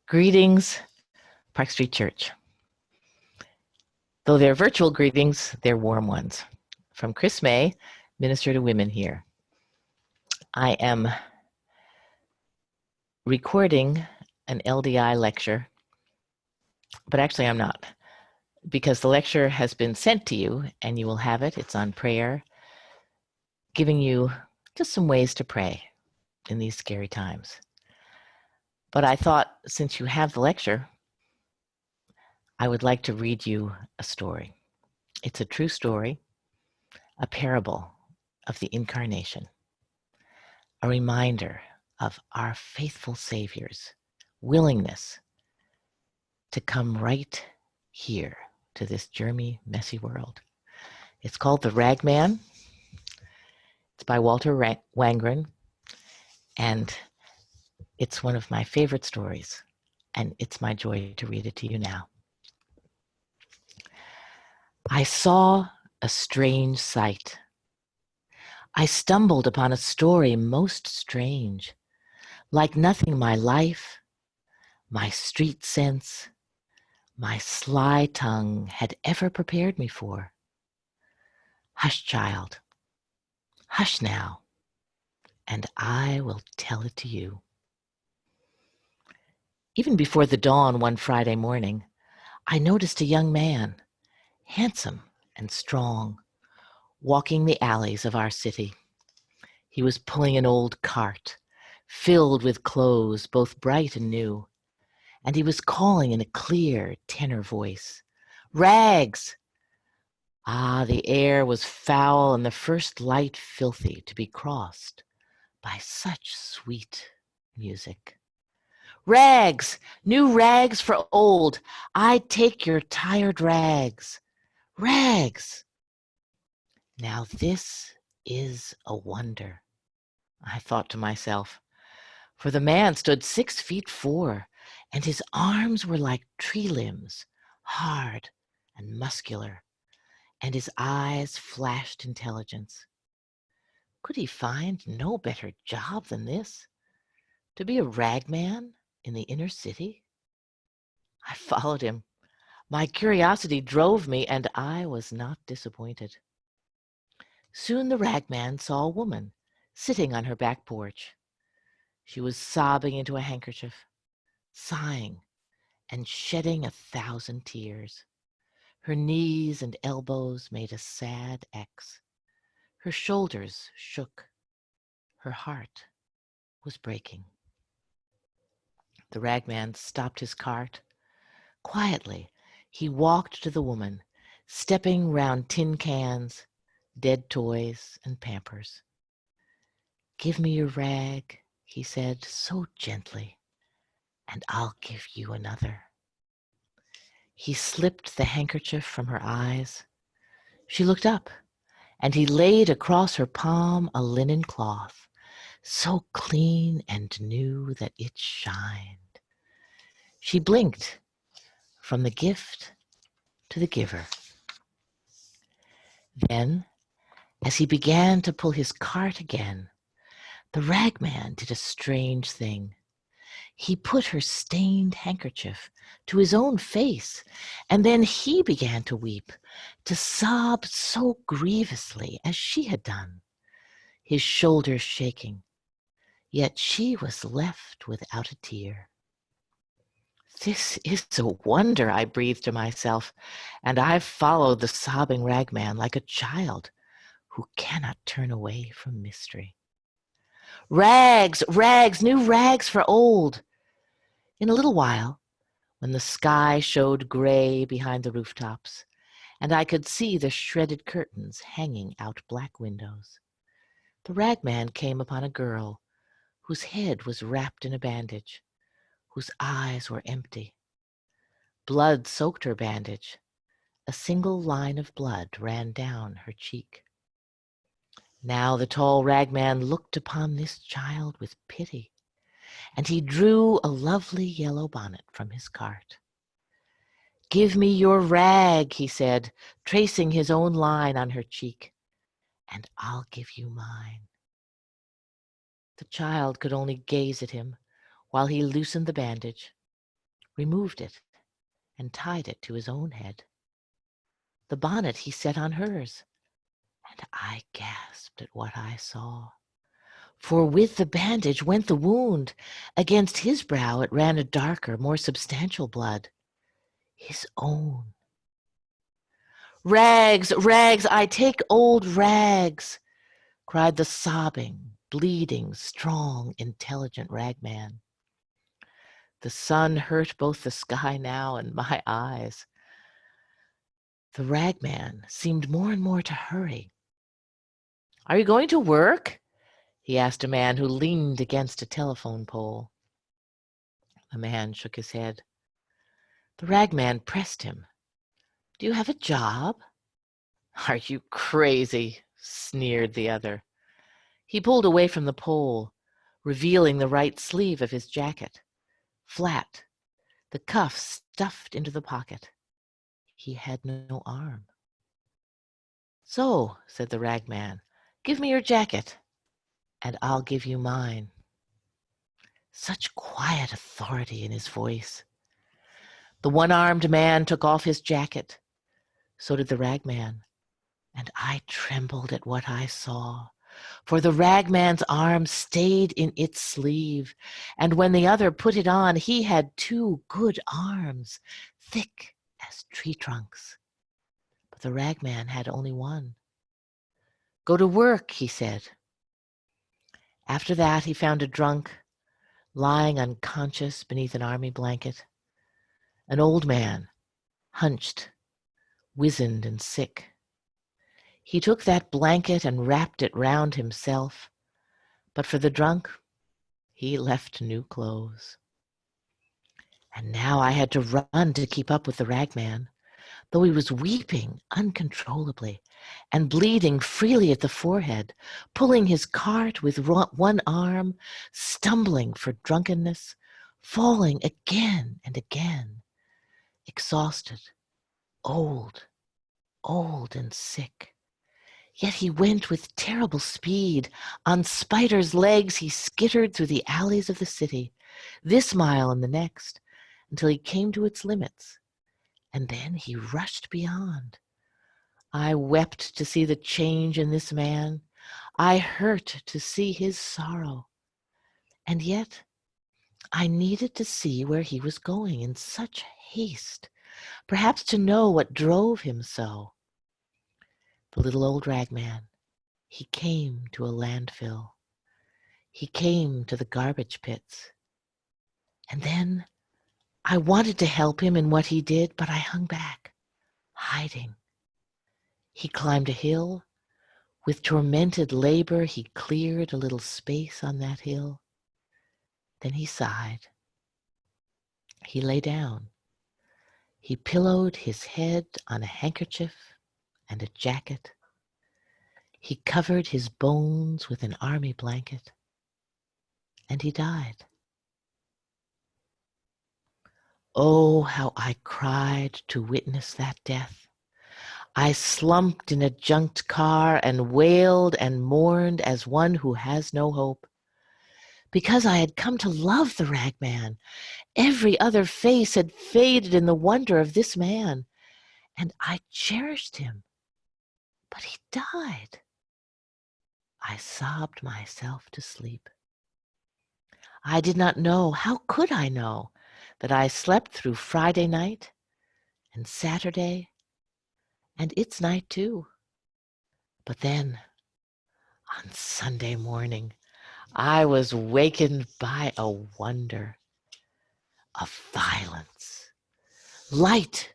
Greetings, Park Street Church. Though they're virtual greetings, they're warm ones. From Chris May, Minister to Women here. I am recording an LDI lecture, but actually I'm not, because the lecture has been sent to you and you will have it. It's on prayer, giving you just some ways to pray in these scary times. But I thought, since you have the lecture, I would like to read you a story. It's a true story, a parable of the incarnation, a reminder of our faithful Savior's willingness to come right here to this germy, messy world. It's called The Ragman. It's by Walter Wangerin, and it's one of my favorite stories, and it's my joy to read it to you now. I saw a strange sight. I stumbled upon a story most strange, like nothing my life, my street sense, my sly tongue had ever prepared me for. Hush, child, hush now, and I will tell it to you. Even before the dawn one Friday morning, I noticed a young man, handsome and strong, walking the alleys of our city. He was pulling an old cart, filled with clothes, both bright and new, and he was calling in a clear tenor voice, "Rags!" Ah, the air was foul and the first light filthy to be crossed by such sweet music. "Rags! New rags for old! I take your tired rags! Rags!" Now this is a wonder, I thought to myself, for the man stood 6'4", and his arms were like tree limbs, hard and muscular, and his eyes flashed intelligence. Could he find no better job than this? To be a ragman in the inner city? I followed him. My curiosity drove me, and I was not disappointed. Soon the ragman saw a woman sitting on her back porch. She was sobbing into a handkerchief, sighing and shedding 1,000 tears. Her knees and elbows made a sad X. Her shoulders shook. Her heart was breaking. The ragman stopped his cart. Quietly, he walked to the woman, stepping round tin cans, dead toys, and Pampers. "Give me your rag," he said so gently, "and I'll give you another." He slipped the handkerchief from her eyes. She looked up, and he laid across her palm a linen cloth, so clean and new that it shined. She blinked from the gift to the giver. Then, as he began to pull his cart again, the ragman did a strange thing. He put her stained handkerchief to his own face, and then he began to weep, to sob so grievously as she had done, his shoulders shaking. Yet she was left without a tear. "This is a wonder," I breathed to myself, and I followed the sobbing ragman like a child who cannot turn away from mystery. "Rags, rags, new rags for old." In a little while, when the sky showed gray behind the rooftops, and I could see the shredded curtains hanging out black windows, the ragman came upon a girl whose head was wrapped in a bandage, whose eyes were empty. Blood soaked her bandage. A single line of blood ran down her cheek. Now the tall ragman looked upon this child with pity, and he drew a lovely yellow bonnet from his cart. "Give me your rag," he said, tracing his own line on her cheek, "and I'll give you mine." The child could only gaze at him while he loosened the bandage. removed it, and tied it to his own head. The bonnet he set on hers, and I gasped at what I saw. For with the bandage went the wound. Against his brow it ran a darker, more substantial blood. His own. "Rags, rags, I take old rags," cried the sobbing, bleeding, strong, intelligent ragman. The sun hurt both the sky now and my eyes. The ragman seemed more and more to hurry. "Are you going to work?" he asked a man who leaned against a telephone pole. The man shook his head. The ragman pressed him. "Do you have a job?" "Are you crazy?" sneered the other. He pulled away from the pole, revealing the right sleeve of his jacket, flat, the cuff stuffed into the pocket. He had no arm. "So," said the ragman, "give me your jacket, and I'll give you mine." Such quiet authority in his voice. The one-armed man took off his jacket. So did the ragman, and I trembled at what I saw. For the ragman's arm stayed in its sleeve, and when the other put it on, he had two good arms, thick as tree trunks. But the ragman had only one. "Go to work," he said. After that, he found a drunk, lying unconscious beneath an army blanket. An old man, hunched, wizened and sick. He took that blanket and wrapped it round himself, but for the drunk, he left new clothes. And now I had to run to keep up with the ragman, though he was weeping uncontrollably and bleeding freely at the forehead, pulling his cart with one arm, stumbling for drunkenness, falling again and again, exhausted, old and sick. Yet he went with terrible speed. On spider's legs he skittered through the alleys of the city, this mile and the next, until he came to its limits. And then he rushed beyond. I wept to see the change in this man. I hurt to see his sorrow. And yet I needed to see where he was going in such haste, perhaps to know what drove him so. The little old ragman, he came to a landfill. He came to the garbage pits. And then I wanted to help him in what he did, but I hung back, hiding. He climbed a hill. With tormented labor, he cleared a little space on that hill. Then he sighed. He lay down. He pillowed his head on a handkerchief and a jacket. He covered his bones with an army blanket. And he died. Oh, how I cried to witness that death. I slumped in a junked car and wailed and mourned as one who has no hope. Because I had come to love the ragman. Every other face had faded in the wonder of this man, and I cherished him. But he died. I sobbed myself to sleep. I did not know, how could I know, that I slept through Friday night and Saturday and its night too. But then, on Sunday morning, I was wakened by a wonder, a violence. Light,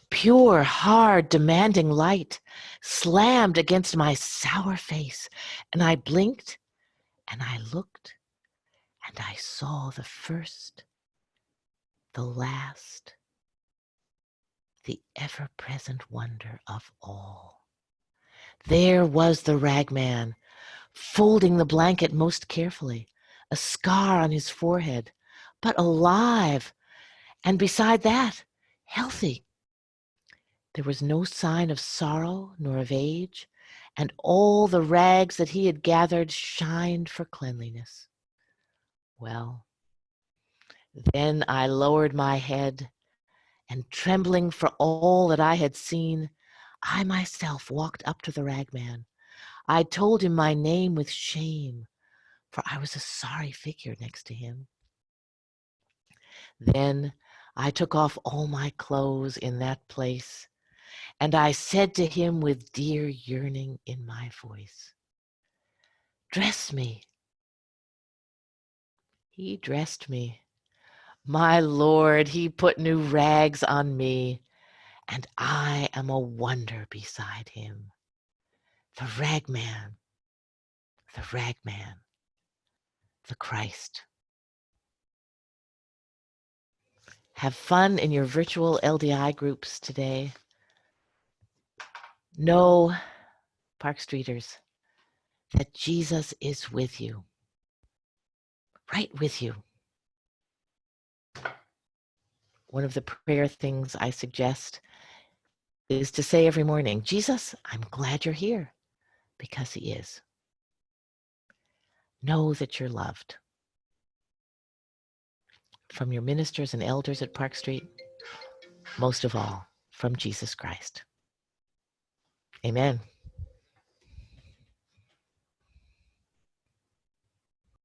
pure, hard, demanding light, slammed against my sour face, and I blinked, and I looked, and I saw the first, the last, the ever-present wonder of all. There was the ragman, folding the blanket most carefully, a scar on his forehead, but alive, and beside that, healthy. There was no sign of sorrow nor of age, and all the rags that he had gathered shined for cleanliness. Well, Then I lowered my head, and trembling for all that I had seen, I myself walked up to the ragman. I told him my name with shame, for I was a sorry figure next to him. Then I took off all my clothes in that place, and I said to him with dear yearning in my voice, "Dress me." He dressed me. My Lord, he put new rags on me, and I am a wonder beside him. The ragman, the ragman, the Christ. Have fun in your virtual LDI groups today. Know, Park Streeters, that Jesus is with you, right with you. One of the prayer things I suggest is to say every morning, Jesus, I'm glad you're here, because he is. Know that you're loved. From your ministers and elders at Park Street, most of all, from Jesus Christ. Amen.